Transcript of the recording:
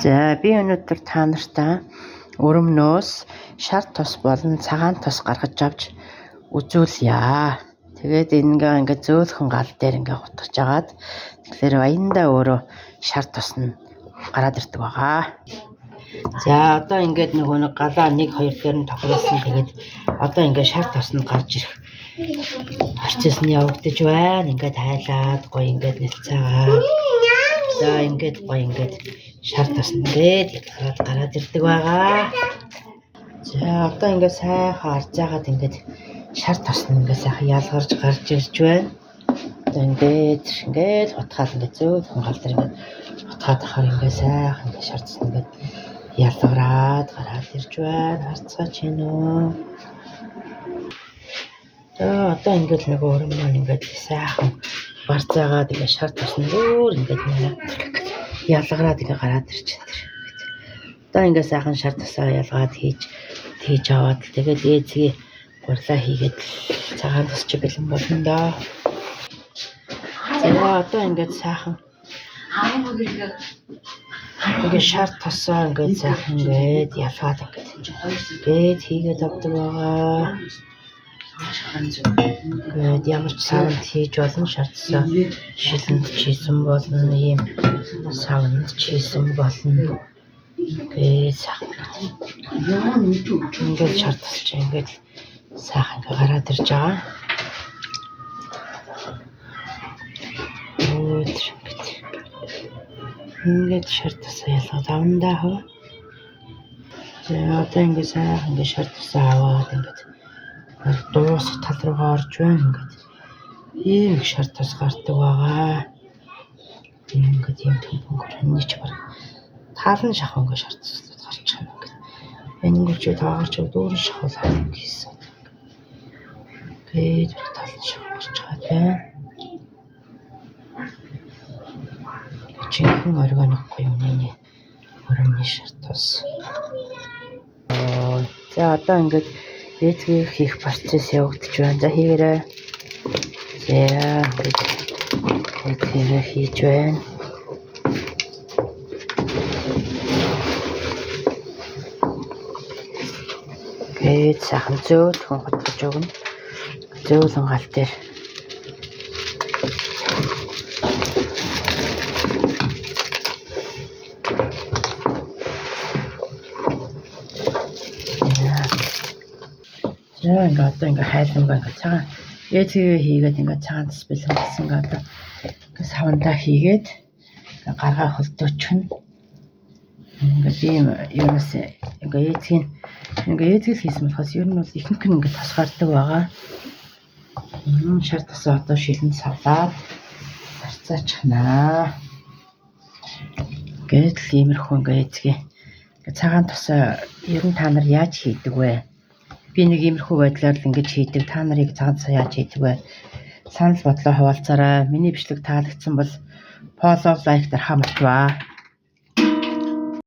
За би өнөөдөр та нартай өрөмнөөс шар тос болон цагаан тос гаргаж авч үзүүлье. Тэгээд ингээд зөөлхөн гал дээр ингээд хутгаж агаад тэгэхээр баяндаа өөрөө шар тос нь гараад ирдэг байгаа. За одоо ингээд нэг галаа 1 2 дээр нь тохируулсан. Тэгээд одоо ингээд шар тос нь гарч ирэх процесс нь явагдаж байна. Ингээд хайлаад гоё ингээд нэлцээгээд за ингээд гоё ингээд шар тос нь ингээд гараад ирдэг байгаа. За одоо ингээд сайхан харж агаад ингээд шар тос нь ингээд сайхан ялгарч гарч ирж байна. Одоо ингээд утгаад ингээд зөөлхөн гал дээр ингээд утгаад ахаар ингээд сайхан ингээд шар тос нь ингээд ялгараад гараад ирж байна. Харцгаач юм уу? Одоо ингээд нэг өрөм маань ингээд сайхан барцаагаад ингээд шар тос нь өөр ингээд ялгараад ингээд гараад ирж байна. Одоо ингээд сайхан шар тосоо ялгаад хийж аваад тэгээд ээзгээ гурлаа хийгээд цагаан тос чи бэлэн болно доо. За одоо ингээд сайхан ингээд шар тосоо ингээд сайхан ингээд ялгаад ингээд хийгээд авдаг байгаа. Ингээд ямар ч савнд хийж болно шар тосоо шилэнд чийсэн болно, ийм савнд чийсэн болно. Ингээд сайхан ингээд шар тос чи ингээд сайхан гараад ирж байгаа. Ингээд шар тосоо ялгаад авна хөө. За одоо ингээд сайхан ингээд шар тосоо аваад ингээд дуус тал руугаа орж байна. Ингээд ийм шар тос гардаг байгаа. Ингээд ийм хөнгөрний ч баг талан шахав ингээд шар тос гарч байгаа. Ингээд энэ ч таарч дүүрэн шахав гэсэн. Ингээд талан шахав гарч байгаа. Чихэн органикгүй юм нэ. Өрөмний шар тос. За одоо ингээд ээзгээ хийх процесс явагдаж байна. За хийгээрэй. За ээзгээ хийж байна. Тэгээд сайхан зөөлхөн хутгаж өгнө. Зөөлөн гал дээр. За ингээд одоо ингээд хайлан байгаа цагаан ээзгээ хийгээд ингээд цагаан тос бэлэн болсон гэдэг. Ингээд савандаа хийгээд гаргаа холдоочихно. Ингээд ийм юмас ингээд ээзгээ хийсэн болохоос ер нь бол ихэнх нь ингээд тос гардаг байгаа. Шар тосоо одоо шилэнд савлаад зарцаачихнаа. Ингээд л иймэрхүү ингээд ээзгээ ингээд цагаан тосоо ер нь та нар яаж хийдэг вэ? Би нэг иймэрхүү байдлаар л ингэж хийдэг. Та нарыг цагаан тосоо яаж хийдэг вэ? Санал бодлоо хуваалцаарай. Миний бичлэг таалагдсан бол follow, like дарахаа мартаваа.